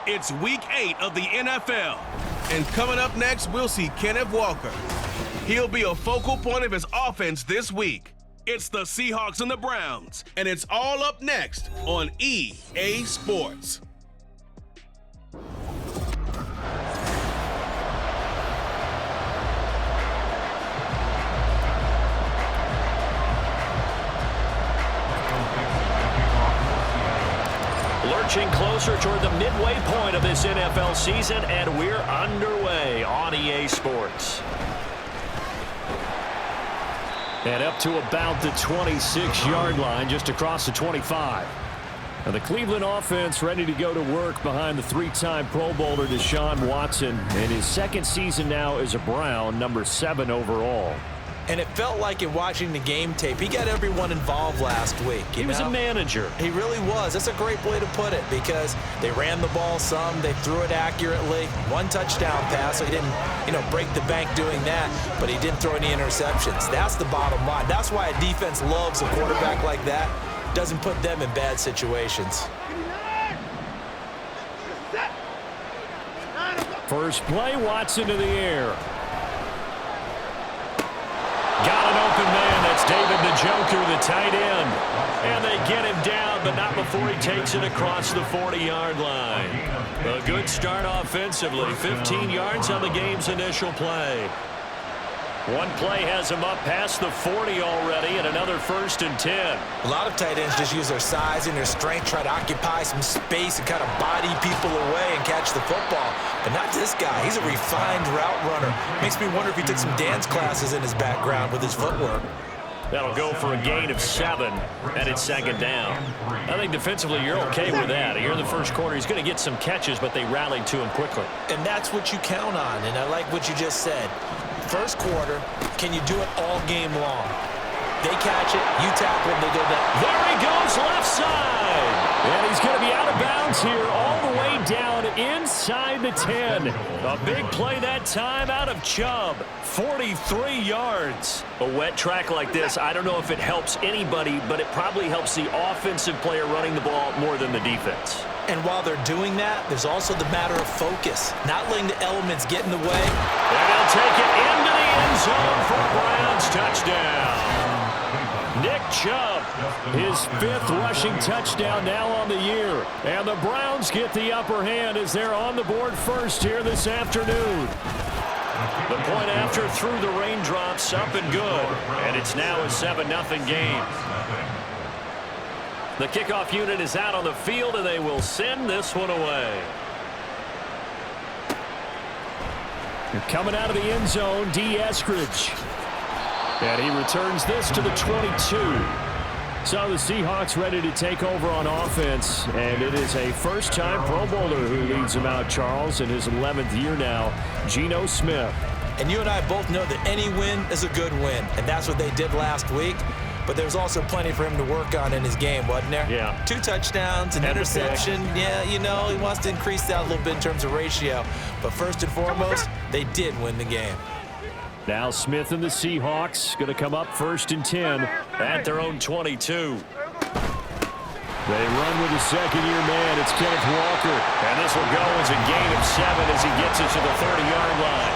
It's week 8 of the NFL. And coming up next, we'll see Kenneth Walker. He'll be a focal point of his offense this week. It's the Seahawks and the Browns, and it's all up next on EA Sports. Lurching closer toward the midway point of this NFL season, and we're underway on EA Sports. And up to about the 26-yard line, just across the 25. Now the Cleveland offense ready to go to work behind the three-time Pro Bowler Deshaun Watson. In his second season now as a Brown, number 7 overall. And it felt like in watching the game tape, he got everyone involved last week. He was a manager. He really was. That's a great way to put it because they ran the ball some, they threw it accurately. 1 touchdown pass, so he didn't, break the bank doing that, but he didn't throw any interceptions. That's the bottom line. That's why a defense loves a quarterback like that. Doesn't put them in bad situations. First play, Watson to the air. Got an open man. That's David the Joker, the tight end. And they get him down, but not before he takes it across the 40-yard line. A good start offensively. 15 yards on the game's initial play. One play has him up past the 40 already, and another 1st and 10. A lot of tight ends just use their size and their strength, try to occupy some space and kind of body people away and catch the football. But not this guy. He's a refined route runner. Makes me wonder if he took some dance classes in his background with his footwork. That'll go for a gain of 7, and it's 2nd down. I think defensively you're okay with that. Here in the first quarter, he's going to get some catches, but they rallied to him quickly. And that's what you count on, and I like what you just said. First quarter, can you do it all game long? They catch it, you tackle them, they go down. There he goes, left side. And he's going to be out of bounds here all the way down inside the 10. A big play that time out of Chubb. 43 yards. A wet track like this, I don't know if it helps anybody, but it probably helps the offensive player running the ball more than the defense. And while they're doing that, there's also the matter of focus. Not letting the elements get in the way. And they'll take it into the end zone for a Browns touchdown. Nick Chubb, his 5th rushing touchdown now on the year. And the Browns get the upper hand as they're on the board first here this afternoon. The point after through the raindrops, up and good. And it's now a 7-0 game. The kickoff unit is out on the field, and they will send this one away. You're coming out of the end zone, D. Eskridge. And he returns this to the 22. So the Seahawks ready to take over on offense, and it is a first-time Pro Bowler who leads them out, Charles, in his 11th year now, Geno Smith. And you and I both know that any win is a good win, and that's what they did last week. But there's also plenty for him to work on in his game, wasn't there? Yeah. 2 touchdowns, an interception. Yeah, he wants to increase that a little bit in terms of ratio. But first and foremost, they did win the game. Now Smith and the Seahawks going to come up 1st and 10 at their own 22. They run with a second-year man. It's Kenneth Walker. And this will go as a gain of 7 as he gets it to the 30-yard line.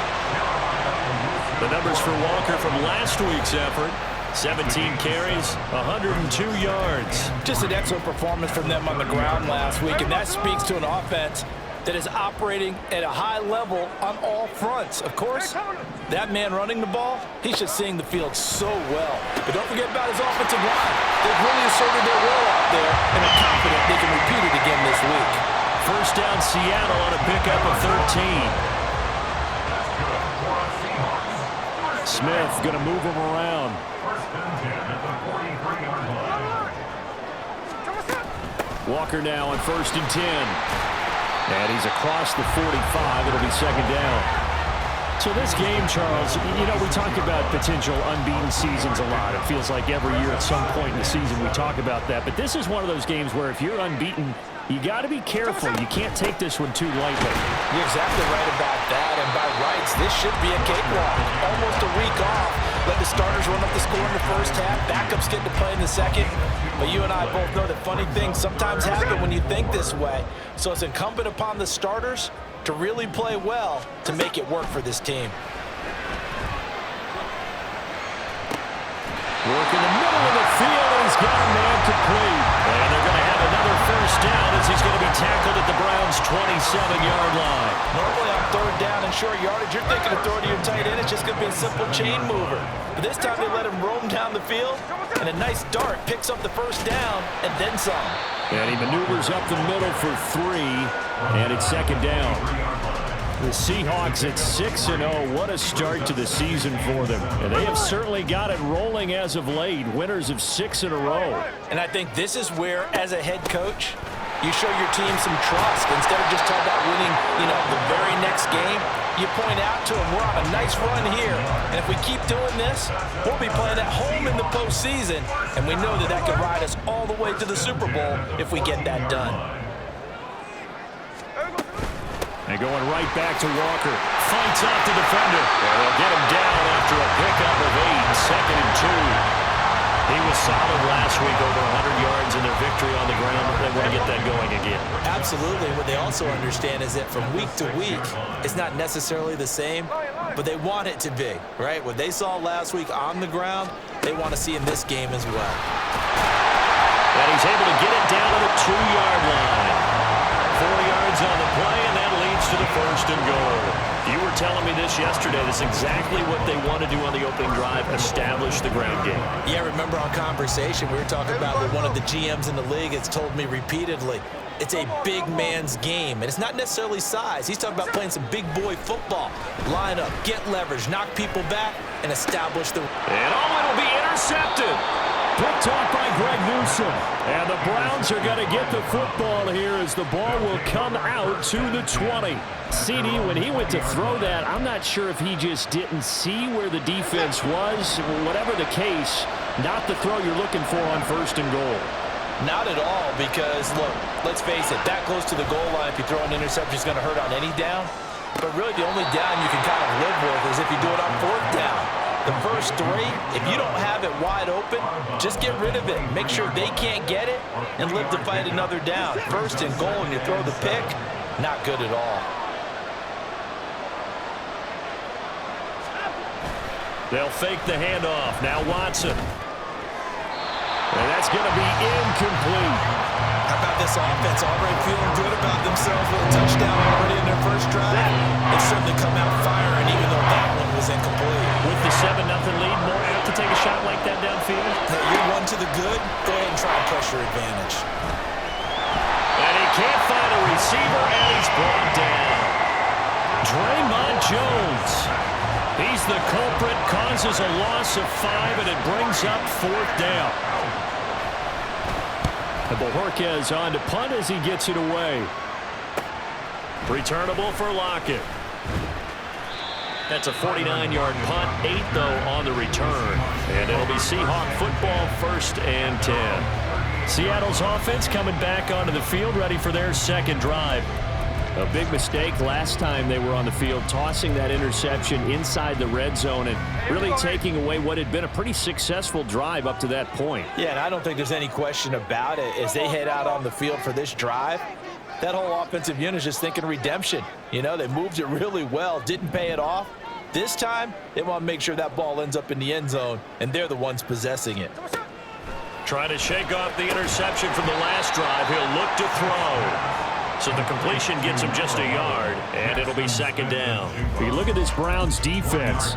The numbers for Walker from last week's effort. 17 carries, 102 yards. Just an excellent performance from them on the ground last week, and that speaks to an offense that is operating at a high level on all fronts. Of course, that man running the ball, he's just seeing the field so well. But don't forget about his offensive line. They've really asserted their will out there, and are confident they can repeat it again this week. First down, Seattle on a pickup of 13. Smith going to move him around. Walker now on 1st and 10. And he's across the 45. It'll be 2nd down. So this game, Charles, you know, we talk about potential unbeaten seasons a lot. It feels like every year at some point in the season we talk about that. But this is one of those games where if you're unbeaten, you got to be careful. You can't take this one too lightly. You're exactly right about that. And by rights, this should be a cakewalk. Almost a week off. Let the starters run up the score in the first half. Backups get to play in the second. But you and I both know that funny things sometimes happen when you think this way. So it's incumbent upon the starters to really play well to make it work for this team. Work in the middle of the field, and he's got a man complete. And they're going to have another first down as he's going to be tackled at the Browns' 27-yard line. Normally on 3rd down and short yardage, you're thinking of throwing to your tight end. It's just going to be a simple chain mover. But this time they let him roam down the field, and a nice dart picks up the first down and then some. And he maneuvers up the middle for 3, and it's 2nd down. The Seahawks at 6-0. What a start to the season for them. And they have certainly got it rolling as of late. Winners of 6 in a row. And I think this is where, as a head coach, you show your team some trust. Instead of just talking about winning, the very next game, you point out to them, we're on a nice run here. And if we keep doing this, we'll be playing at home in the postseason. And we know that that could ride us all the way to the Super Bowl if we get that done. And going right back to Walker. Fights off the defender. And they'll get him down after a pickup of 8, 2nd and 2. He was solid last week, over 100 yards in their victory on the ground. They want to get that going again. Absolutely. What they also understand is that from week to week, it's not necessarily the same, but they want it to be, right? What they saw last week on the ground, they want to see in this game as well. And he's able to get it down to the 2-yard line. 4 yards on the play, and that leads to the 1st and goal. You were telling me this yesterday. This is exactly what they want to do on the opening drive, establish the ground game. Yeah, remember our conversation, we were talking about what one of the GMs in the league has told me repeatedly. It's a big man's game, and it's not necessarily size. He's talking about playing some big boy football. Line up, get leverage, knock people back, and establish the... And it'll be intercepted. Picked off by Greg Newsom. And the Browns are going to get the football here as the ball will come out to the 20. CD, when he went to throw that, I'm not sure if he just didn't see where the defense was. Whatever the case, not the throw you're looking for on 1st and goal. Not at all, because, look, let's face it, that close to the goal line, if you throw an interception, is going to hurt on any down. But really, the only down you can kind of live with is if you do it on 4th down. The first 3, if you don't have it wide open, just get rid of it. Make sure they can't get it and live to fight another down. 1st and goal, and you throw the pick, not good at all. They'll fake the handoff. Now Watson. And that's going to be incomplete. How about this offense already feeling good about themselves with a touchdown already in their first drive? They've certainly come out firing, even though that one was incomplete. With the 7-0 lead, more have to take a shot like that downfield. Hey, you're one to the good. Go ahead and try and press your advantage. And he can't find a receiver, and he's brought down. Draymond Jones. He's the culprit, causes a loss of 5, and it brings up 4th down. And Bojorquez on to punt as he gets it away. Returnable for Lockett. That's a 49-yard punt, 8 though on the return. And it'll be Seahawk football, 1st and 10. Seattle's offense coming back onto the field, ready for their 2nd drive. A big mistake last time they were on the field, tossing that interception inside the red zone and really taking away what had been a pretty successful drive up to that point. Yeah, and I don't think there's any question about it. As they head out on the field for this drive, that whole offensive unit is just thinking redemption. You know, they moved it really well, didn't pay it off. This time, they want to make sure that ball ends up in the end zone, and they're the ones possessing it. Trying to shake off the interception from the last drive. He'll look to throw. So the completion gets him just a yard, and it'll be 2nd down. If you look at this Browns defense,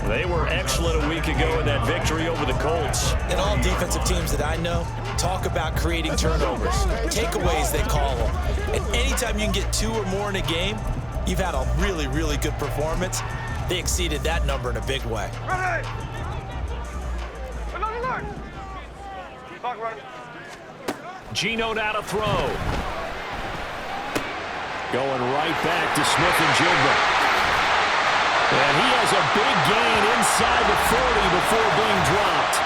they were excellent a week ago in that victory over the Colts. And all defensive teams that I know talk about creating turnovers. Takeaways, they call them. And anytime you can get 2 or more in a game, you've had a really, really good performance. They exceeded that number in a big way. Gino now to throw. Going right back to Smith-Njigba. And he has a big gain inside the 40 before being dropped.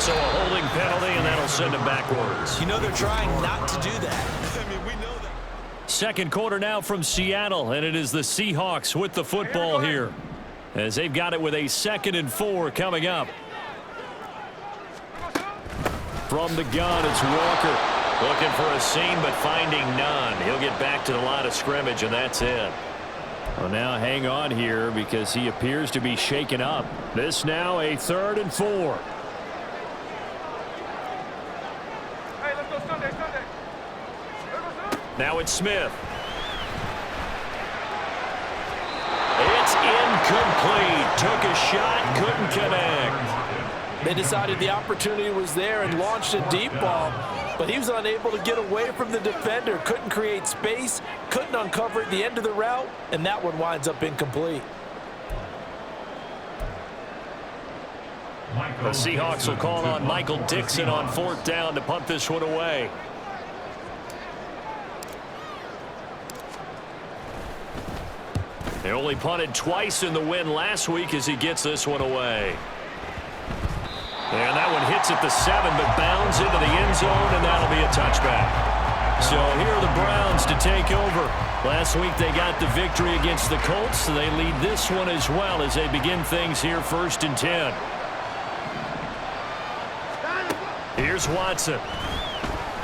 So a holding penalty, and that'll send him backwards. You know they're trying not to do that. I mean, we know that. Second quarter now from Seattle, and it is the Seahawks with the football here, as they've got it with a 2nd and 4 coming up. From the gun, it's Walker. Looking for a seam, but finding none. He'll get back to the line of scrimmage, and that's it. Well, now hang on here because he appears to be shaken up. This now a 3rd and 4. Now it's Smith. It's incomplete. Took a shot, couldn't connect. They decided the opportunity was there and launched a deep ball, but he was unable to get away from the defender. Couldn't create space, couldn't uncover at the end of the route, and that one winds up incomplete. The Seahawks will call on Michael Dixon on 4th down to punt this one away. They only punted twice in the win last week as he gets this one away. And that one hits at the 7, but bounds into the end zone, and that'll be a touchback. So here are the Browns to take over. Last week they got the victory against the Colts, so they lead this one as well as they begin things here 1st and 10. Here's Watson.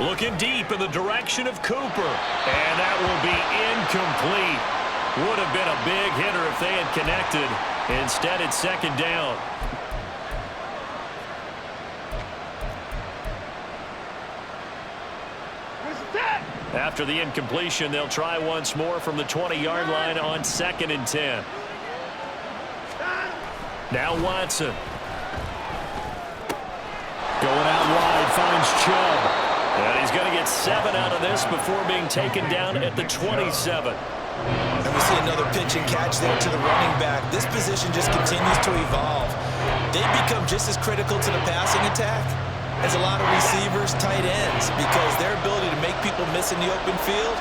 Looking deep in the direction of Cooper. And that will be incomplete. Would have been a big hitter if they had connected. Instead, it's 2nd down. After the incompletion, they'll try once more from the 20-yard line on 2nd and 10. Now Watson. Going out wide, finds Chubb. And he's going to get 7 out of this before being taken down at the 27. And we see another pitch and catch there to the running back. This position just continues to evolve. They become just as critical to the passing attack as a lot of receivers, tight ends, because their ability to make people miss in the open field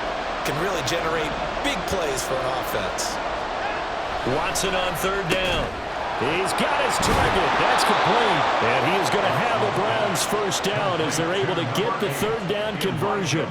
can really generate big plays for an offense. Watson on 3rd down. He's got his target. That's complete. And he is going to have the Browns 1st down as they're able to get the 3rd down conversion.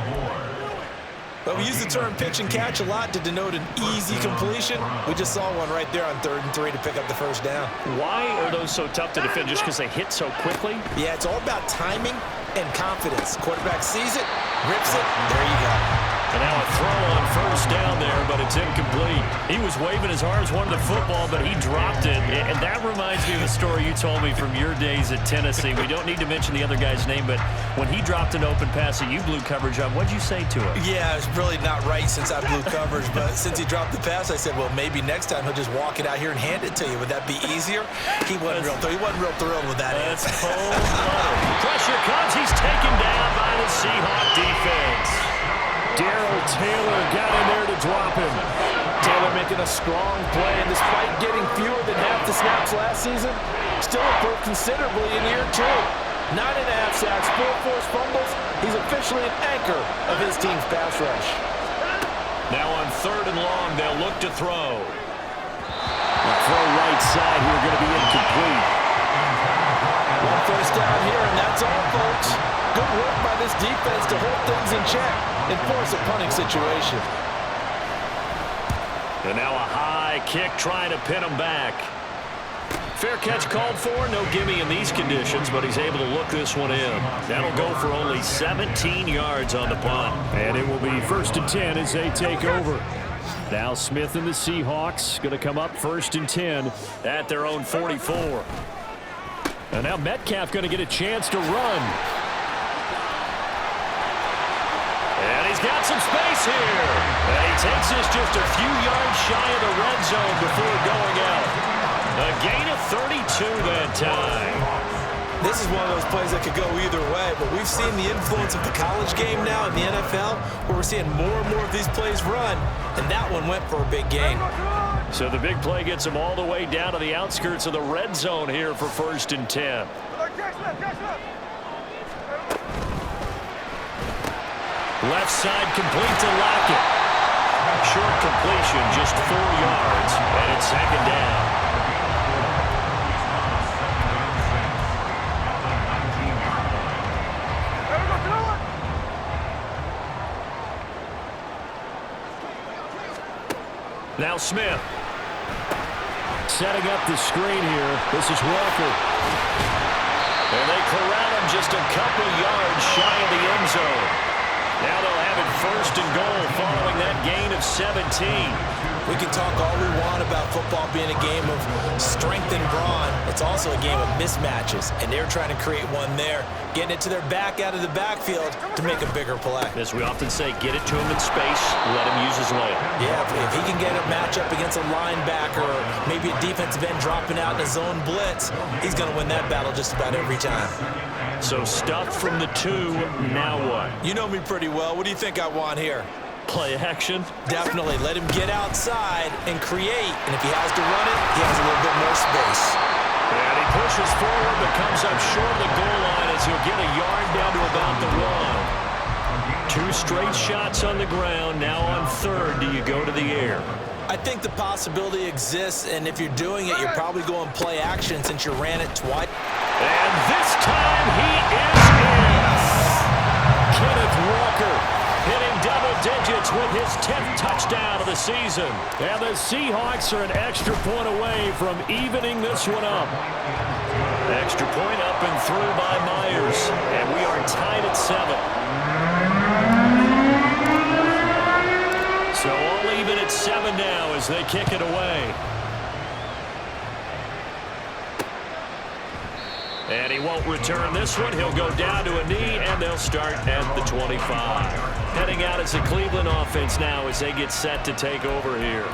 But we use the term pitch and catch a lot to denote an easy completion. We just saw one right there on 3rd and 3 to pick up the 1st down. Why are those so tough to defend? Just because they hit so quickly? Yeah, it's all about timing and confidence. Quarterback sees it, rips it, there you go. And now a throw on 1st down there, but it's incomplete. He was waving his arms, wanted the football, but he dropped it. And that reminds me of a story you told me from your days at Tennessee. We don't need to mention the other guy's name, but when he dropped an open pass that you blew coverage on, what'd you say to him? Yeah, it's really not right since I blew coverage, but since he dropped the pass, I said, well, maybe next time he'll just walk it out here and hand it to you. Would that be easier? He wasn't real thrilled with that answer. Pressure comes. He's taken down by the Seahawk defense. Darrell Taylor got in there to drop him. Taylor making a strong play, and despite getting fewer than half the snaps last season, still improved considerably in year 2. 9.5 sacks, 4 forced fumbles. He's officially an anchor of his team's pass rush. Now on 3rd and long, they'll look to throw. The throw right side here going to be incomplete. 1st down here, and that's all, folks. Good work by this defense to hold things in check and force a punting situation. And now a high kick trying to pin him back. Fair catch called for. No gimme in these conditions, but he's able to look this one in. That'll go for only 17 yards on the punt. And it will be 1st and 10 as they take over. Now Smith and the Seahawks going to come up 1st and 10 at their own 44. And now Metcalf going to get a chance to run. And he's got some space here. And he takes this just a few yards shy of the red zone before going out. A gain of 32 that time. This is one of those plays that could go either way, but we've seen the influence of the college game now in the NFL, where we're seeing more and more of these plays run, and that one went for a big gain. So the big play gets him all the way down to the outskirts of the red zone here for 1st and 10. Left side complete to Lockett. Short completion, just 4 yards, and it's 2nd down. Now Smith. Setting up the screen here. This is Walker. And they corral him just a couple yards shy of the end zone. Now they'll have it 1st and goal following that gain of 17. We can talk all we want about football being a game of strength and brawn. It's also a game of mismatches, and they're trying to create one there, getting it to their back out of the backfield to make a bigger play. As we often say, get it to him in space, let him use his leg. Yeah, if he can get a matchup against a linebacker or maybe a defensive end dropping out in a zone blitz, he's going to win that battle just about every time. So stuff from the 2, now what? You know me pretty well. What do you think I want here? Play action? Definitely. Let him get outside and create. And if he has to run it, he has a little bit more space. And he pushes forward but comes up short of the goal line as he'll get a yard down to about the 1. 2 straight shots on the ground. Now on 3rd, do you go to the air? I think the possibility exists, and if you're doing it, you're probably going play action since you ran it twice. And this time he is in. Kenneth Walker hitting double digits with his 10th touchdown of the season. And the Seahawks are an extra point away from evening this one up. Extra point up and through by Myers. And we are tied at 7. So all even at 7 now as they kick it away. And he won't return this one. He'll go down to a knee, and they'll start at the 25. Heading out as the Cleveland offense now as they get set to take over here.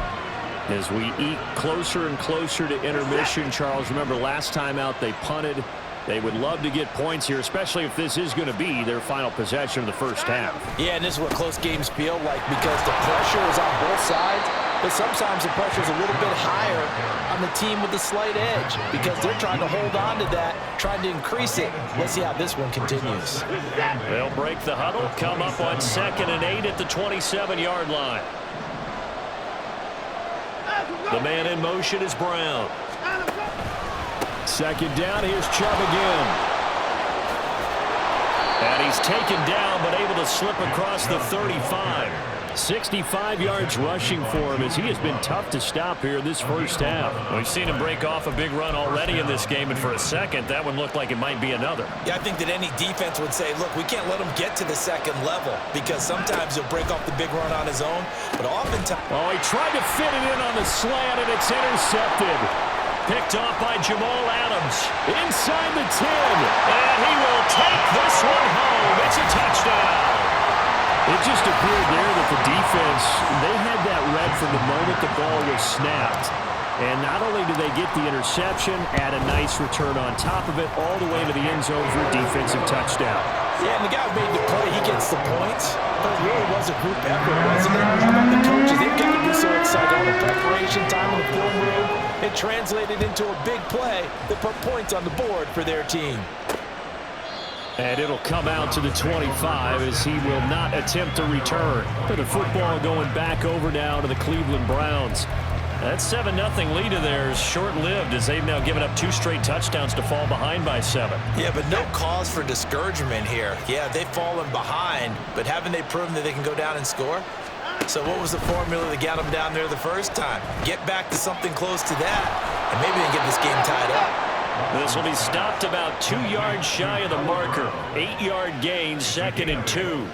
As we eat closer and closer to intermission, Charles, remember last time out they punted. They would love to get points here, especially if this is going to be their final possession of the first half. Yeah, and this is what close games feel like because the pressure is on both sides, but sometimes the pressure is a little bit higher on the team with the slight edge because they're trying to hold on to that, trying to increase it. Let's see how this one continues. They'll break the huddle, come up on 2nd and 8 at the 27-yard line. The man in motion is Brown. 2nd down, here's Chubb again. And he's taken down, but able to slip across the 35. 65 yards rushing for him as he has been tough to stop here in this first half. We've seen him break off a big run already in this game, and for a second, that one looked like it might be another. Yeah, I think that any defense would say, look, we can't let him get to the 2nd level because sometimes he'll break off the big run on his own, but oftentimes... Oh, he tried to fit it in on the slant, and it's intercepted. Picked off by Jamal Adams. Inside the 10. And he will take this one home. It's a touchdown. It just appeared there that the defense, they had that read from the moment the ball was snapped. And not only did they get the interception, add a nice return on top of it, all the way to the end zone for a defensive touchdown. Yeah, and the guy who made the play, he gets the points. But it really was a group effort, wasn't it? How about the coaches? They've got to be so excited. All the preparation time in the film room, it translated into a big play that put points on the board for their team. And it'll come out to the 25 as he will not attempt to return. But the football going back over now to the Cleveland Browns. That 7-0 lead of theirs short-lived as they've now given up 2 straight touchdowns to fall behind by 7. Yeah, but no cause for discouragement here. Yeah, they've fallen behind, but haven't they proven that they can go down and score? So what was the formula that got them down there the first time? Get back to something close to that, and maybe they can get this game tied up. This will be stopped about 2 yards shy of the marker. 8-yard gain, 2nd and 2.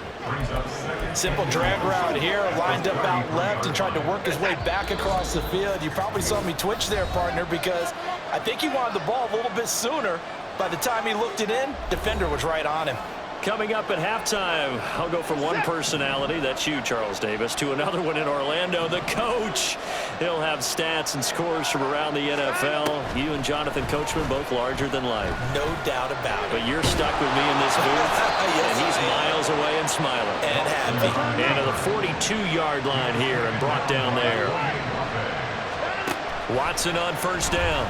Simple drag route here, lined up out left and tried to work his way back across the field. You probably saw me twitch there, partner, because I think he wanted the ball a little bit sooner. By the time he looked it in, defender was right on him. Coming up at halftime, I'll go from one personality, that's you, Charles Davis, to another one in Orlando, the coach. He'll have stats and scores from around the NFL. You and Jonathan Coachman, both larger than life. No doubt about it. But you're stuck with me in this booth, yes, and he's miles away and smiling. And happy. And to the 42-yard line here and brought down there. Watson on first down.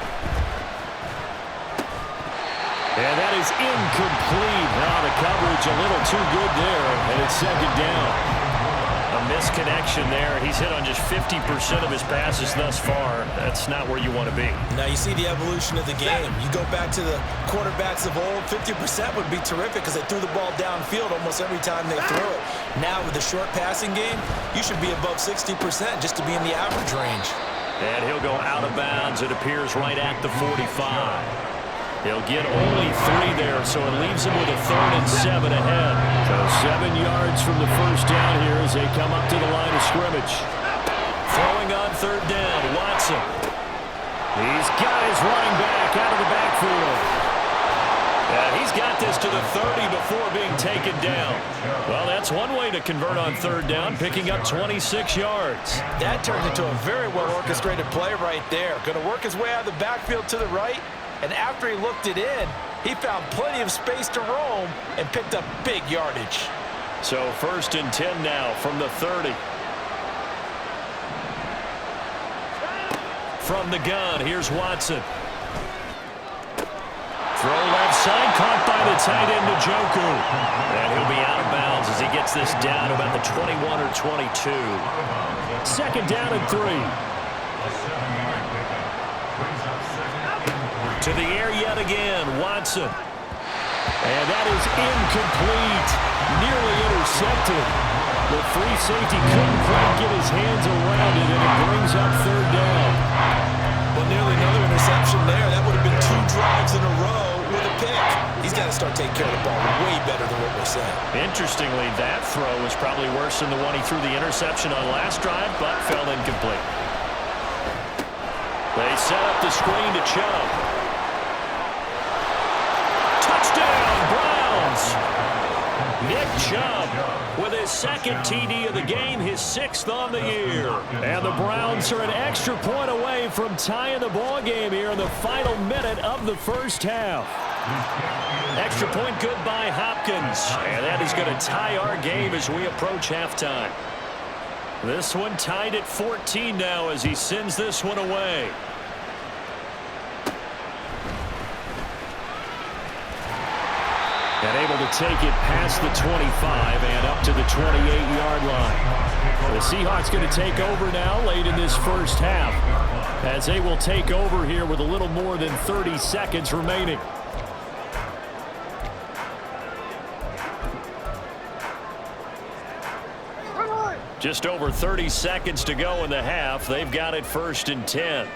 And that is incomplete. Now the coverage a little too good there, and it's second down. A misconnection there. He's hit on just 50% of his passes thus far. That's not where you want to be. Now you see the evolution of the game. You go back to the quarterbacks of old, 50% would be terrific because they threw the ball downfield almost every time they threw it. Now with the short passing game, you should be above 60% just to be in the average range. And he'll go out of bounds, it appears, right at the 45. He'll get only 3 there, so it leaves him with a 3rd and 7 ahead. So 7 yards from the first down here as they come up to the line of scrimmage. Throwing on 3rd down, Watson. These guys running back out of the backfield. And he's got this to the 30 before being taken down. Well, that's one way to convert on 3rd down, picking up 26 yards. That turned into a very well-orchestrated play right there. Going to work his way out of the backfield to the right. And after he looked it in, he found plenty of space to roam and picked up big yardage. So 1st and 10 now from the 30. From the gun, here's Watson. Throw left side, caught by the tight end, Njoku. And he'll be out of bounds as he gets this down to about the 21 or 22. 2nd down and 3. To the air yet again, Watson. And that is incomplete. Nearly intercepted. The free safety couldn't quite get his hands around it, and it brings up 3rd down. Well, nearly another interception there. That would have been 2 drives in a row with a pick. He's got to start taking care of the ball way better than what we're saying. Interestingly, that throw was probably worse than the one he threw the interception on last drive, but fell incomplete. They set up the screen to Chubb. Touchdown, Browns! Nick Chubb with his 2nd TD of the game, his 6th on the year. And the Browns are an extra point away from tying the ball game here in the final minute of the first half. Extra point good by Hopkins. And that is going to tie our game as we approach halftime. This one tied at 14 now as he sends this one away. And able to take it past the 25 and up to the 28-yard line. The Seahawks going to take over now late in this first half as they will take over here with a little more than 30 seconds remaining. Just over 30 seconds to go in the half. They've got it 1st and 10.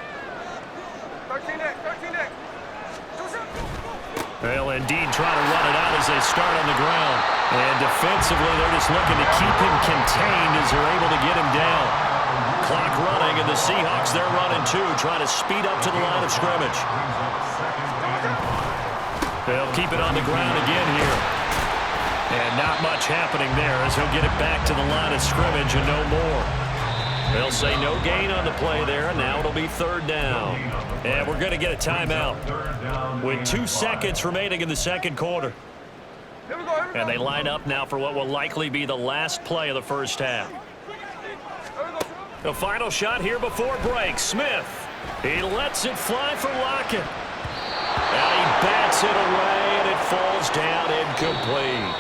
They'll indeed try to run it out as they start on the ground. And defensively, they're just looking to keep him contained as they're able to get him down. Clock running, and the Seahawks, they're running too, trying to speed up to the line of scrimmage. They'll keep it on the ground again here. And not much happening there as he'll get it back to the line of scrimmage and no more. They'll say no gain on the play there, and now it'll be 3rd down. And we're going to get a timeout with 2 seconds remaining in the 2nd quarter. And they line up now for what will likely be the last play of the first half. The final shot here before break. Smith. He lets it fly for Lockett. And he bats it away, and it falls down incomplete.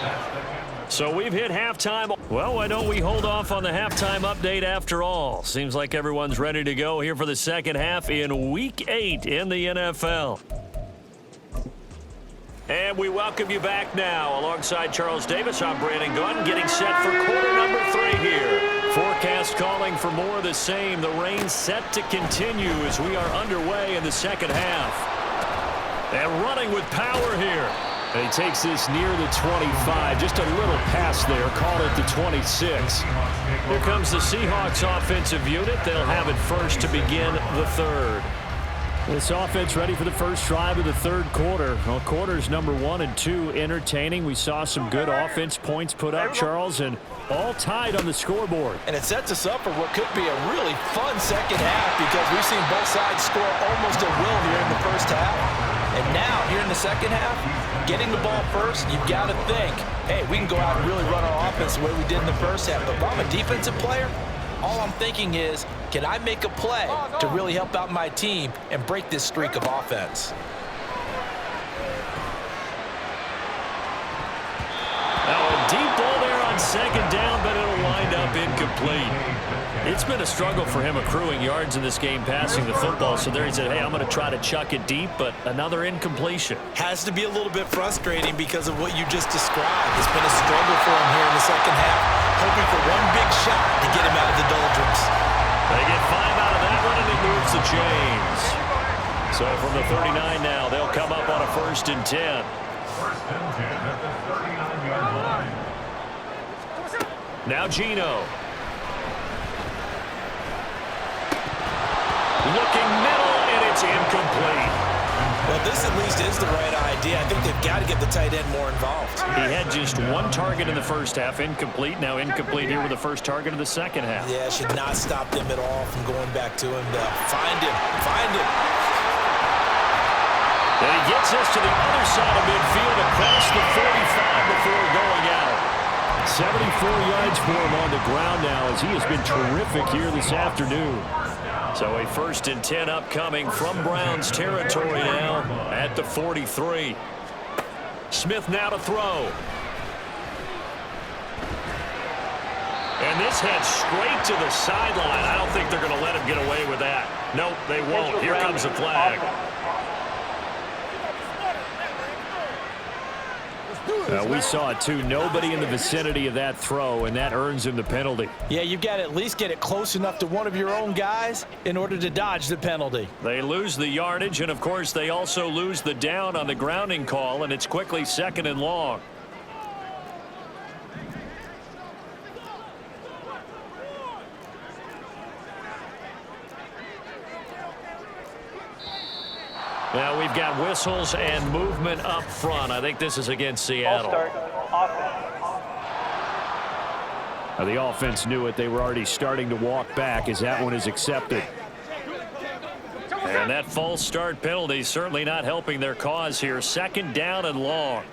So we've hit halftime. Well, why don't we hold off on the halftime update after all? Seems like everyone's ready to go here for the second half in Week 8 in the NFL. And we welcome you back now. Alongside Charles Davis, I'm Brandon Gunn, getting set for quarter number 3 here. Forecast calling for more of the same. The rain set to continue as we are underway in the second half. And running with power here. And he takes this near the 25. Just a little pass there. Call it the 26. Here comes the Seahawks offensive unit. They'll have it first to begin the 3rd. This offense ready for the first drive of the 3rd quarter. Well, quarters number 1 and 2 entertaining. We saw some good offense points put up, Charles, and all tied on the scoreboard. And it sets us up for what could be a really fun second half because we've seen both sides score almost at will here in the first half. And now, here in the second half, getting the ball first, you've got to think, hey, we can go out and really run our offense the way we did in the first half. But if I'm a defensive player, All I'm thinking is, can I make a play to really help out my team and break this streak of offense? Now a deep ball there on second down, but it'll wind up incomplete. It's been a struggle for him accruing yards in this game passing the football, so there he said, hey, I'm going to try to chuck it deep, but another incompletion. Has to be a little bit frustrating because of what you just described. It's been a struggle for him here in the second half, hoping for one big shot to get him out of the doldrums. They get 5 out of that one, and it moves the chains. So from the 39 now, they'll come up on a 1st and 10. 1st and 10 at the 39-yard line. Now Gino. Looking middle, and it's incomplete. Well, this at least is the right idea. I think they've got to get the tight end more involved. He had just 1 target in the first half, incomplete. Now incomplete here with the first target of the second half. Yeah, should not stop them at all from going back to him. Find him. Find him. And he gets us to the other side of midfield across the 45 before going out. 74 yards for him on the ground now as he has been terrific here this afternoon. So a 1st and 10 upcoming from Browns territory now at the 43. Smith now to throw. And this heads straight to the sideline. I don't think they're going to let him get away with that. Nope, they won't. Here comes a flag. We saw it too. Nobody in the vicinity of that throw, and that earns him the penalty. Yeah, you've got to at least get it close enough to one of your own guys in order to dodge the penalty. They lose the yardage, and of course they also lose the down on the grounding call, and it's quickly 2nd and long. Now we've got whistles and movement up front. I think this is against Seattle. Now the offense knew it. They were already starting to walk back as that one is accepted. And that false start penalty certainly not helping their cause here. 2nd down and long.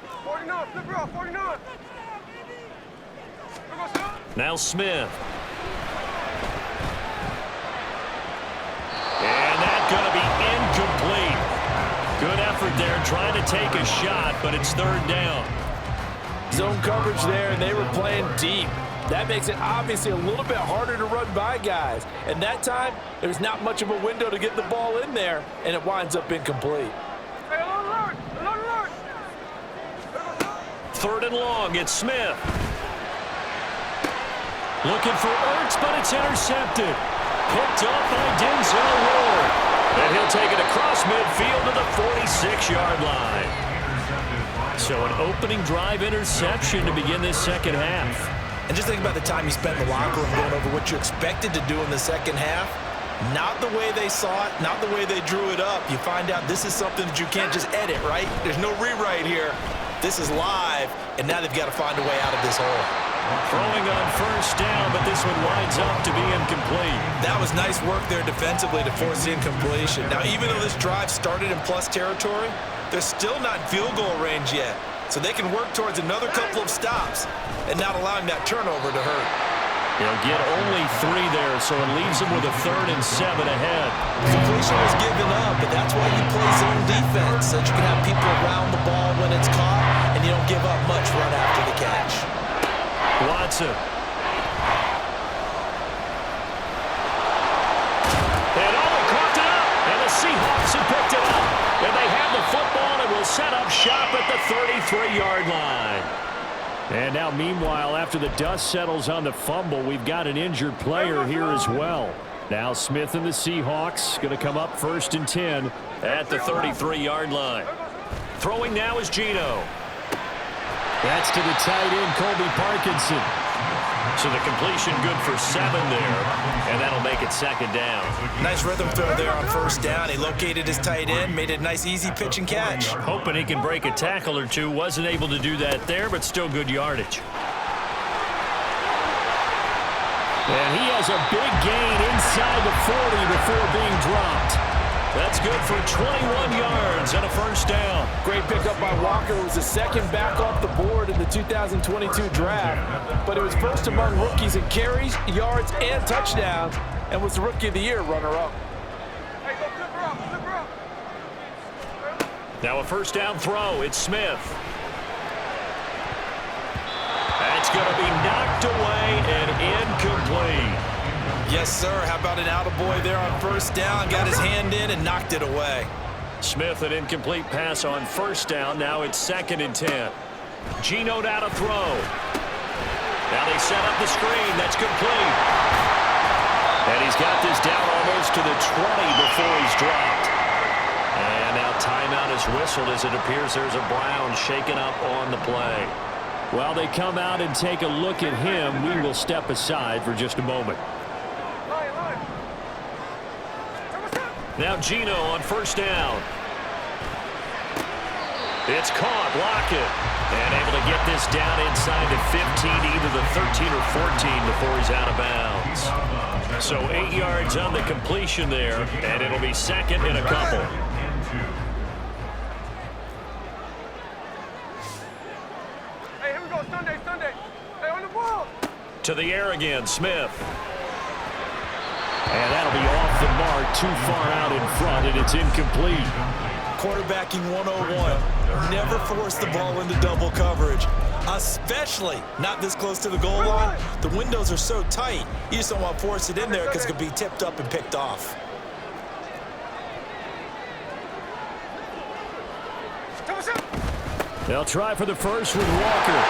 Now Smith. And that's going to be incomplete. Good effort there trying to take a shot, but it's 3rd down. Zone coverage there, and they were playing deep. That makes it obviously a little bit harder to run by guys. And that time, there's not much of a window to get the ball in there, and it winds up incomplete. 3rd and long, it's Smith. Looking for Ertz, but it's intercepted. Picked up by Denzel Ward. And he'll take it across midfield to the 46-yard line. So an opening drive interception to begin this second half. And just think about the time you spent in the locker room going over what you expected to do in the second half. Not the way they saw it, not the way they drew it up. You find out this is something that you can't just edit, right? There's no rewrite here. This is live, and now they've got to find a way out of this hole. Throwing on 1st down, but this one winds up to be incomplete. That was nice work there defensively to force the incompletion. Now, even though this drive started in plus territory, they're still not in field goal range yet. So they can work towards another couple of stops and not allowing that turnover to hurt. They'll get only 3 there, so it leaves them with a 3rd and 7 ahead. Completion was given up, but that's why you play zone defense, so that you can have people around the ball when it's caught, and you don't give up much run after the catch. Watson. And they caught it up, and the Seahawks have picked it up. And they have the football and will set up shop at the 33-yard line. And now, meanwhile, after the dust settles on the fumble, we've got an injured player here as well. Now Smith and the Seahawks going to come up 1st and 10 at the 33-yard line. Throwing now is Gino. That's to the tight end, Colby Parkinson. So the completion good for 7 there, and that'll make it 2nd down. Nice rhythm throw there on 1st down. He located his tight end, made it a nice, easy pitch and catch. Hoping he can break a tackle or two. Wasn't able to do that there, but still good yardage. And he has a big gain inside the 40 before being dropped. That's good for 21 yards and a first down. Great pickup by Walker. It was the second back off the board in the 2022 draft, but it was first among rookies in carries, yards, and touchdowns, and was the Rookie of the Year runner-up. Now a first down throw. It's Smith. That's going to be knocked away and incomplete. Yes, sir. How about an attaboy there on first down? Got his hand in and knocked it away. Smith, an incomplete pass on first down. Now it's 2nd and 10. Geno down to throw. Now they set up the screen. That's complete. And he's got this down almost to the 20 before he's dropped. And now timeout is whistled as it appears there's a Brown shaken up on the play. While they come out and take a look at him, we will step aside for just a moment. Now Geno on first down. It's caught, Lockett. And able to get this down inside the 15, either the 13 or 14 before he's out of bounds. So 8 yards on the completion there, and it'll be 2nd and a couple. Hey, here we go, Sunday. Hey, on the ball. To the air again, Smith. And that'll be off the mark, too far out in front, and it's incomplete. Quarterbacking 101. Never force the ball into double coverage, especially not this close to the goal line. The windows are so tight, you just don't want to force it in there because it could be tipped up and picked off. They'll try for the first with Walker.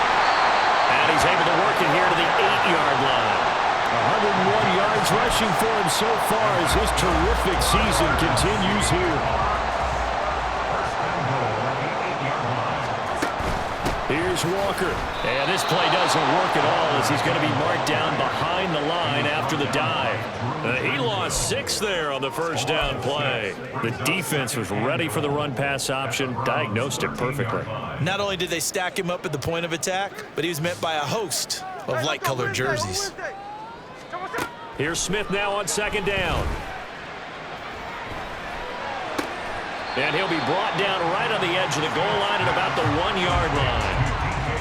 And he's able to work it here to the 8-yard line. 101 yards rushing for him so far as his terrific season continues here. Here's Walker. And this play doesn't work at all as he's going to be marked down behind the line after the dive. He lost 6 there on the first down play. The defense was ready for the run-pass option, diagnosed it perfectly. Not only did they stack him up at the point of attack, but he was met by a host of light-colored jerseys. Here's Smith now on 2nd down. And he'll be brought down right on the edge of the goal line at about the 1-yard line.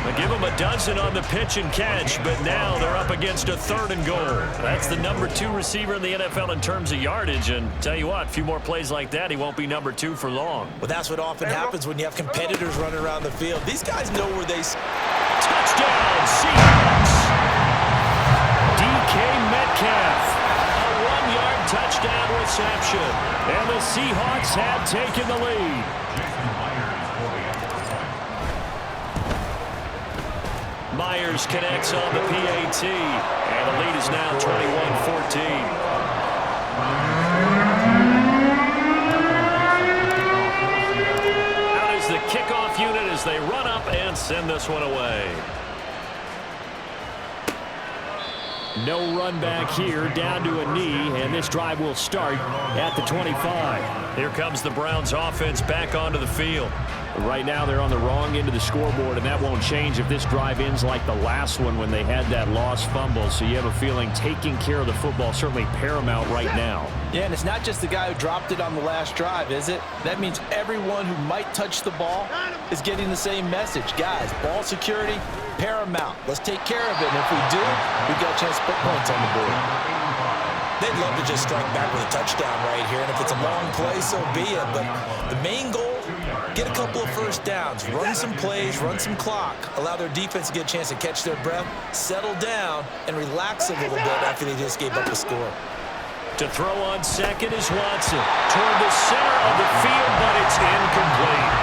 They give him a dozen on the pitch and catch, but now they're up against a 3rd and goal. That's the number 2 receiver in the NFL in terms of yardage, and tell you what, a few more plays like that, he won't be number 2 for long. Well, that's what often happens when you have competitors running around the field. These guys know where they... Touchdown, Seahawks! DK Metcalf. A 1-yard touchdown reception. And the Seahawks have taken the lead. Myers connects on the PAT, and the lead is now 21-14. Out is the kickoff unit as they run up and send this one away. No run back here, down to a knee, and this drive will start at the 25. Here comes the Browns offense back onto the field. Right now they're on the wrong end of the scoreboard, and that won't change if this drive ends like the last one when they had that lost fumble. So you have a feeling taking care of the football certainly paramount right now. Yeah, and it's not just the guy who dropped it on the last drive, is it? That means everyone who might touch the ball is getting the same message. Guys, ball security, paramount. Let's take care of it, and if we do, we've got a chance to put points on the board. They'd love to just strike back with a touchdown right here, and if it's a long play, so be it. But the main goal, get a couple of first downs, run some plays, run some clock, allow their defense to get a chance to catch their breath, settle down, and relax a little bit after they just gave up a score. To throw on 2nd is Watson. Toward the center of the field, but it's incomplete.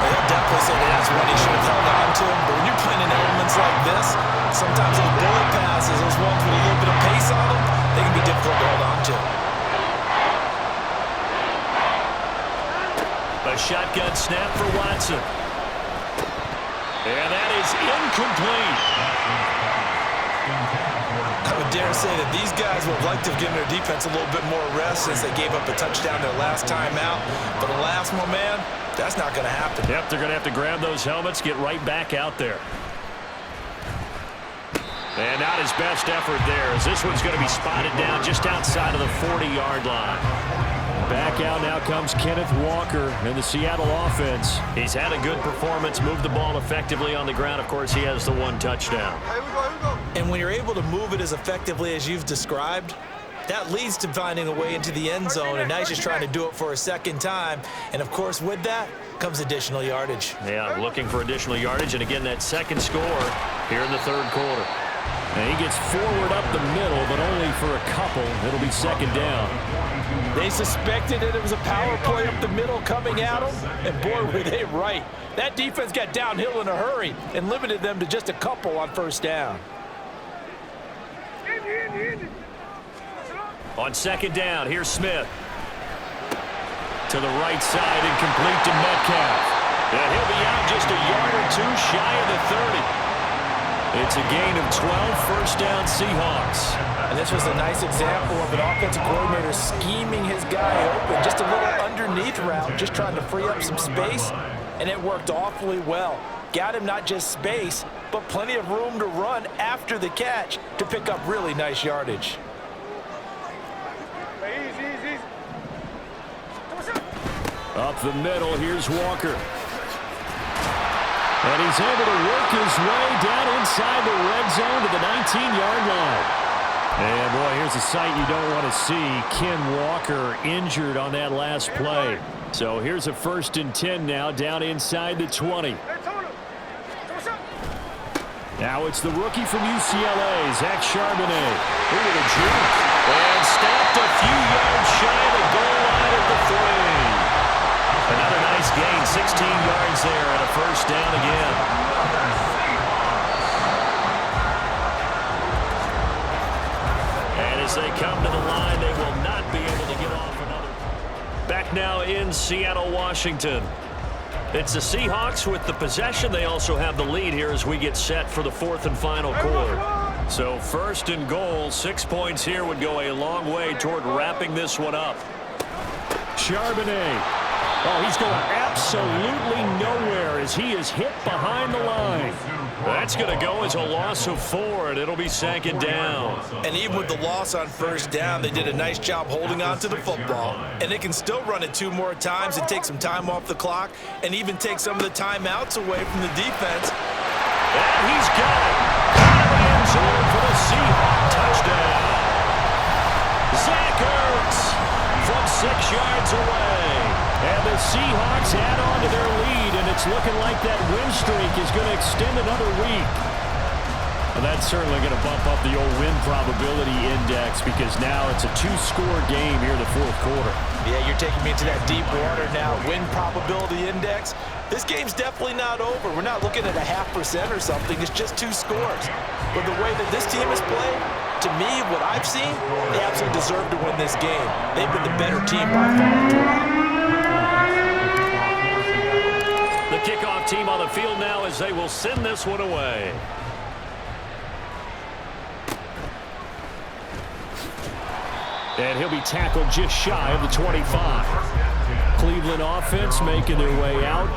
Well, they'll definitely say that that's one he should have held on to him, but when you're playing in elements like this, sometimes those bullet passes, those ones with a little bit of pace on them, they can be difficult to hold on to. A shotgun snap for Watson. And that is incomplete. I would dare say that these guys would like to have given their defense a little bit more rest since they gave up a touchdown their last time out. But alas, my man, that's not going to happen. Yep, they're going to have to grab those helmets, get right back out there. And not his best effort there, as this one's going to be spotted down just outside of the 40-yard line. Back out now comes Kenneth Walker in the Seattle offense. He's had a good performance, moved the ball effectively on the ground. Of course, he has the 1 touchdown. Here we go. And when you're able to move it as effectively as you've described, that leads to finding a way into the end zone, and now he's just trying to do it for a second time. And, of course, with that comes additional yardage. Yeah, looking for additional yardage, and again, that second score here in the third quarter. And he gets forward up the middle, but only for a couple. It'll be second down. They suspected that it was a power play up the middle coming at them, and boy, were they right. That defense got downhill in a hurry and limited them to just a couple on first down. On second down, here's Smith. To the right side and complete to Metcalf. And he'll be out just a yard or two shy of the 30. It's a gain of 12, first down Seahawks. And this was a nice example of an offensive coordinator scheming his guy open. Just a little underneath route, just trying to free up some space, and it worked awfully well. Got him not just space, but plenty of room to run after the catch to pick up really nice yardage. Easy. Up the middle, here's Walker. And he's able to work his way down inside the red zone to the 19-yard line. And, boy, here's a sight you don't want to see. Ken Walker injured on that last play. So here's a 1st and 10 now, down inside the 20. Now it's the rookie from UCLA, Zach Charbonnet. Look at a juke. And stopped a few yards shy of the goal line at the 3. Another nice gain, 16 yards there, and a first down again. And as they come to the line, they will not be able to get off another. Back now in Seattle, Washington. It's the Seahawks with the possession. They also have the lead here as we get set for the 4th and final quarter. So 1st and goal, 6 points here would go a long way toward wrapping this one up. Charbonnet. Oh, he's going absolutely nowhere as he is hit behind the line. That's going to go as a loss of 4, and it'll be 2nd down. And even with the loss on first down, they did a nice job holding on to the football. And they can still run it 2 more times and take some time off the clock and even take some of the timeouts away from the defense. And he's got it. Out of the end zone for the Seahawks touchdown. Zach Ertz from 6 yards away. And the Seahawks add on to their lead, and it's looking like that win streak is going to extend another week. Well, that's certainly going to bump up the old win probability index because now it's a 2-score game here in the 4th quarter. Yeah, you're taking me into that deep water now. Win probability index. This game's definitely not over. We're not looking at a 0.5% or something. It's just 2 scores. But the way that this team has played, to me, what I've seen, they absolutely deserve to win this game. They've been the better team by far. The kickoff team on the field now as they will send this one away. And he'll be tackled just shy of the 25. Cleveland offense making their way out.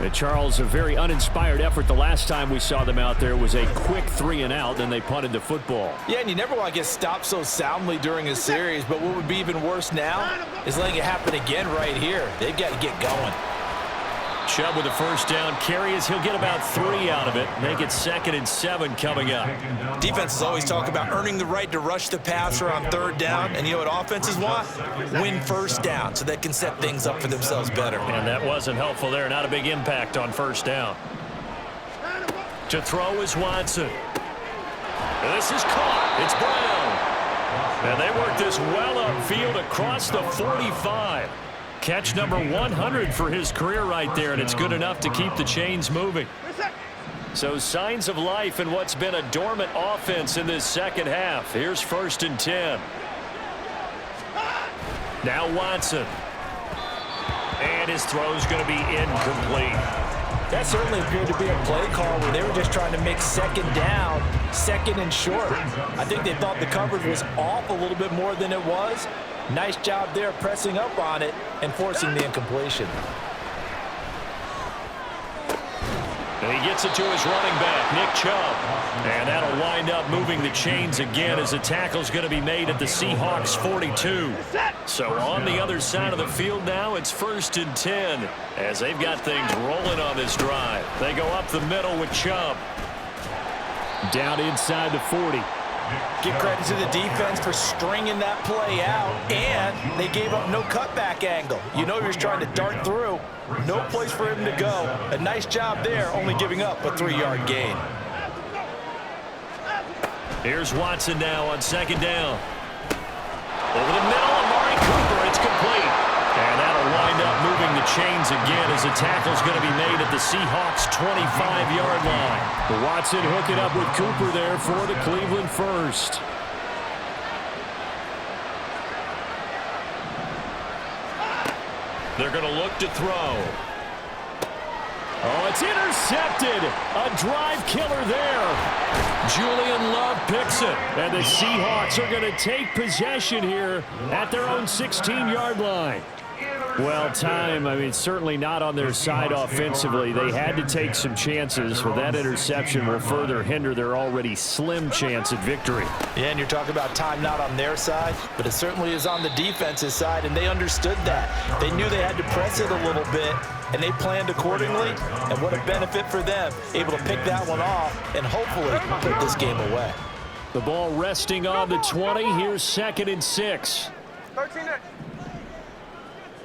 And Charles, a very uninspired effort. The last time we saw them out there was a quick 3-and-out, then they punted the football. Yeah, and you never want to get stopped so soundly during a series, but what would be even worse now is letting it happen again right here. They've got to get going. Chubb with a first down carry as he'll get about 3 out of it. Make it 2nd and 7 coming up. Defenses always talk about earning the right to rush the passer on 3rd down, and you know what offenses want? Win first down so they can set things up for themselves better. And that wasn't helpful there. Not a big impact on first down. To throw is Watson. This is caught. It's Brown. And they work this well upfield across the 45. Catch number 100 for his career right there, and it's good enough to keep the chains moving. So signs of life in what's been a dormant offense in this second half. Here's 1st and 10. Now Watson. And his throw's going to be incomplete. That certainly appeared to be a play call where they were just trying to make 2nd down, 2nd and short. I think they thought the coverage was off a little bit more than it was. Nice job there pressing up on it and forcing the incompletion. He gets it to his running back, Nick Chubb. And that'll wind up moving the chains again as the tackle's going to be made at the Seahawks 42. So on the other side of the field now, it's 1st and 10 as they've got things rolling on this drive. They go up the middle with Chubb. Down inside the 40. Give credit to the defense for stringing that play out, and they gave up no cutback angle. You know he was trying to dart through. No place for him to go. A nice job there, only giving up a 3-yard gain. Here's Watson now on 2nd down. Over the middle, Amari Cooper, it's complete. And that'll wind up moving the chains again as the tackle's going to be made at the Seahawks 25-yard line. Watson hooking up with Cooper there for the Cleveland first. They're going to look to throw. Oh, it's intercepted. A drive killer there. Julian Love picks it. And the Seahawks are going to take possession here at their own 16-yard line. Well, certainly not on their side offensively. They had to take some chances, but that interception will further hinder their already slim chance at victory. Yeah, and you're talking about time not on their side, but it certainly is on the defense's side, and they understood that. They knew they had to press it a little bit, and they planned accordingly, and what a benefit for them, able to pick that one off and hopefully put this game away. The ball resting on the 20. Here's 2nd and 6. 13 it.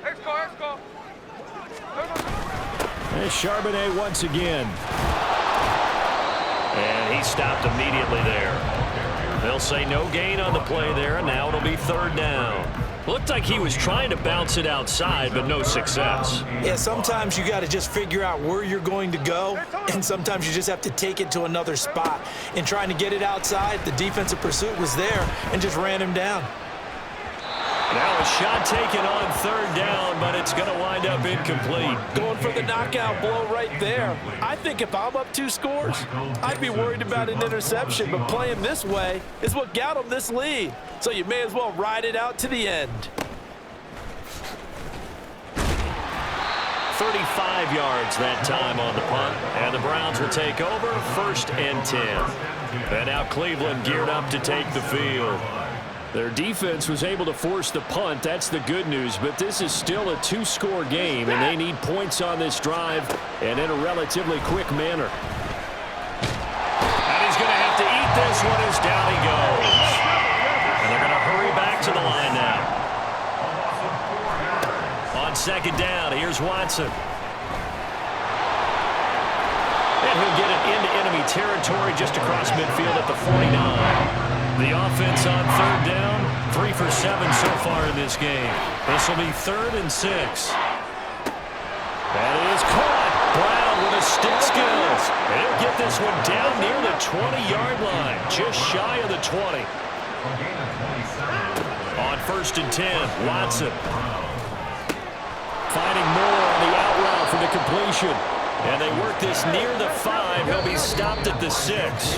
Let's go. And Charbonnet once again. And he stopped immediately there. They'll say no gain on the play there, and now it'll be 3rd down. Looked like he was trying to bounce it outside, but no success. Yeah, sometimes you got to just figure out where you're going to go, and sometimes you just have to take it to another spot. In trying to get it outside, the defensive pursuit was there and just ran him down. Now a shot taken on 3rd down, but it's going to wind up incomplete. Going for the knockout blow right there. I think if I'm up 2 scores, I'd be worried about an interception, but playing this way is what got them this lead. So you may as well ride it out to the end. 35 yards that time on the punt, and the Browns will take over 1st and 10. And now Cleveland geared up to take the field. Their defense was able to force the punt. That's the good news, but this is still a 2-score game, and they need points on this drive and in a relatively quick manner. And he's going to have to eat this one as down he goes. And they're going to hurry back to the line now. On 2nd down, here's Watson. And he'll get it into enemy territory just across midfield at the 49. The offense on 3rd down, 3 for 7 so far in this game. This will be 3rd and 6. That is caught. Brown with a stick skills. And he'll get this one down near the 20-yard line, just shy of the 20. On 1st and 10, Watson. Finding more on the out route for the completion. And they work this near the 5. He'll be stopped at the 6.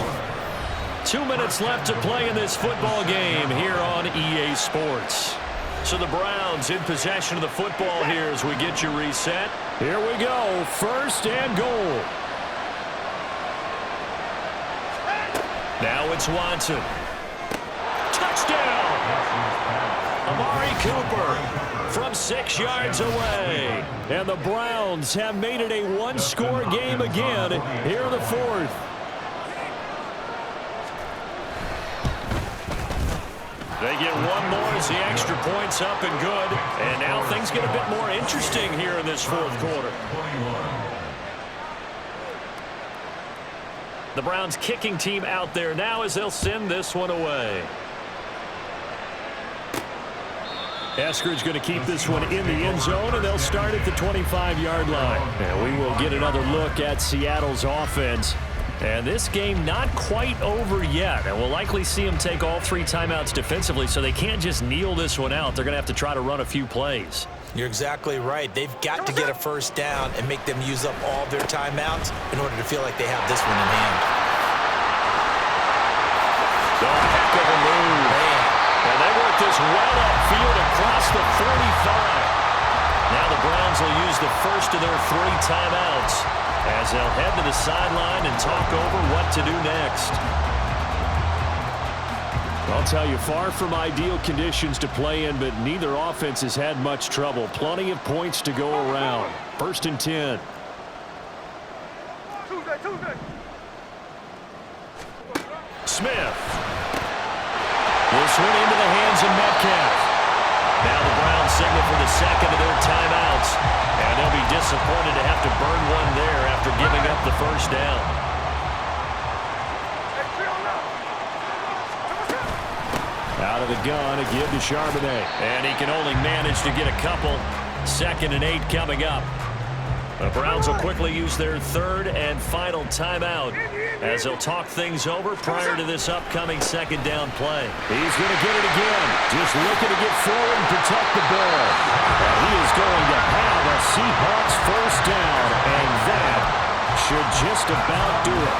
2 minutes left to play in this football game here on EA Sports. So the Browns in possession of the football here as we get you reset. Here we go, 1st and goal. Now it's Watson. Touchdown! Amari Cooper from 6 yards away. And the Browns have made it a 1-score game again here in the 4th. They get one more as the extra point's up and good. And now things get a bit more interesting here in this 4th quarter. The Browns kicking team out there now as they'll send this one away. Eskridge going to keep this one in the end zone, and they'll start at the 25-yard line. And we will get another look at Seattle's offense. And this game not quite over yet. And we'll likely see them take all 3 timeouts defensively, so they can't just kneel this one out. They're going to have to try to run a few plays. You're exactly right. They've got to get a 1st down and make them use up all their timeouts in order to feel like they have this one in hand. A heck of a move. And they work this well upfield across the 45. Now the Browns Browns will use the first of their 3 timeouts as they'll head to the sideline and talk over what to do next. I'll tell you, far from ideal conditions to play in, but neither offense has had much trouble. Plenty of points to go around. 1st and 10. Smith. This one into the hands of Metcalf. Now the Browns signal for the second of their timeouts. And they'll be disappointed to have to burn one there after giving up the first down. Out of the gun, a give to Charbonnet. And he can only manage to get a couple. 2nd and 8 coming up. The Browns will quickly use their 3rd and final timeout as they'll talk things over prior to this upcoming 2nd down play. He's going to get it again. Just looking to get forward and protect the ball. And he is going to have a Seahawks first down, and that should just about do it.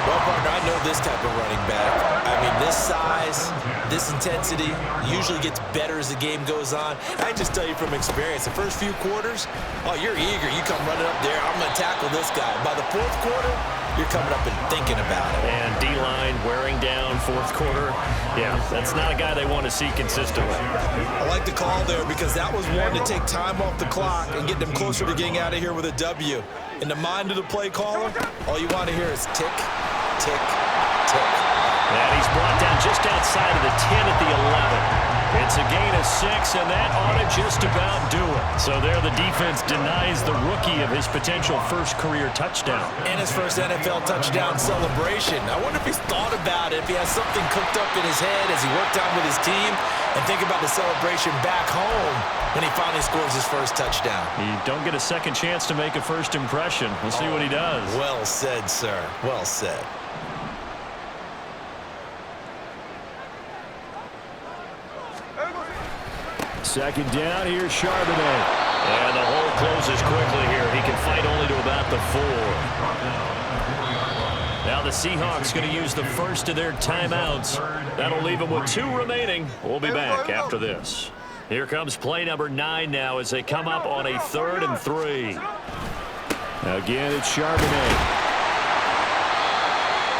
Well, partner, I know this type of running back. I mean, this size, this intensity usually gets better as the game goes on. I just tell you from experience, the first few quarters, oh, you're eager. You come running up there, I'm going to tackle this guy. By the 4th quarter, you're coming up and thinking about it. And D-line wearing down 4th quarter. Yeah, that's not a guy they want to see consistently. I like the call there because that was one to take time off the clock and get them closer to getting out of here with a W. In the mind of the play caller, all you want to hear is tick, tick, tick. And he's brought down just outside of the 10 at the 11. It's a gain of 6, and that ought to just about do it. So there the defense denies the rookie of his potential first career touchdown. And his first NFL touchdown celebration. I wonder if he's thought about it, if he has something cooked up in his head as he worked out with his team, and think about the celebration back home when he finally scores his first touchdown. You don't get a second chance to make a first impression. We'll see what he does. Well said, sir. Well said. Second down, here's Charbonnet. And the hole closes quickly here. He can fight only to about the 4. Now the Seahawks going to use the first of their timeouts. That'll leave them with 2 remaining. We'll be back after this. Here comes play number 9 now as they come up on a 3rd and 3. Again, it's Charbonnet.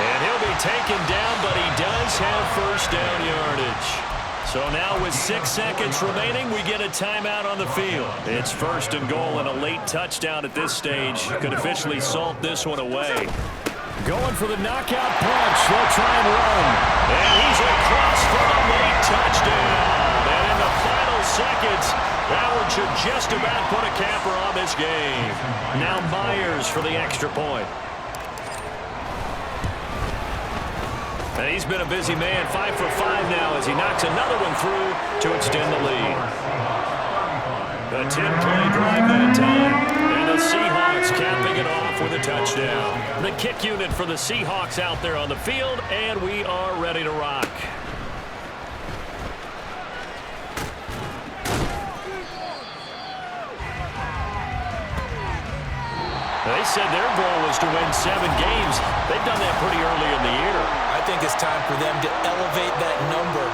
And he'll be taken down, but he does have first down yardage. So now with 6 seconds remaining, we get a timeout on the field. It's 1st and goal, and a late touchdown at this stage could officially salt this one away. Going for the knockout punch. They'll try and run. And he's across for the late touchdown. And in the final seconds, that one should just about put a capper on this game. Now Myers for the extra point. And he's been a busy man, 5 for 5 now as he knocks another one through to extend the lead. A 10-play drive that time. And the Seahawks capping it off with a touchdown. The kick unit for the Seahawks out there on the field, and we are ready to rock. They said their goal was to win 7 games. They've done that pretty early in the year. I think it's time for them to elevate that number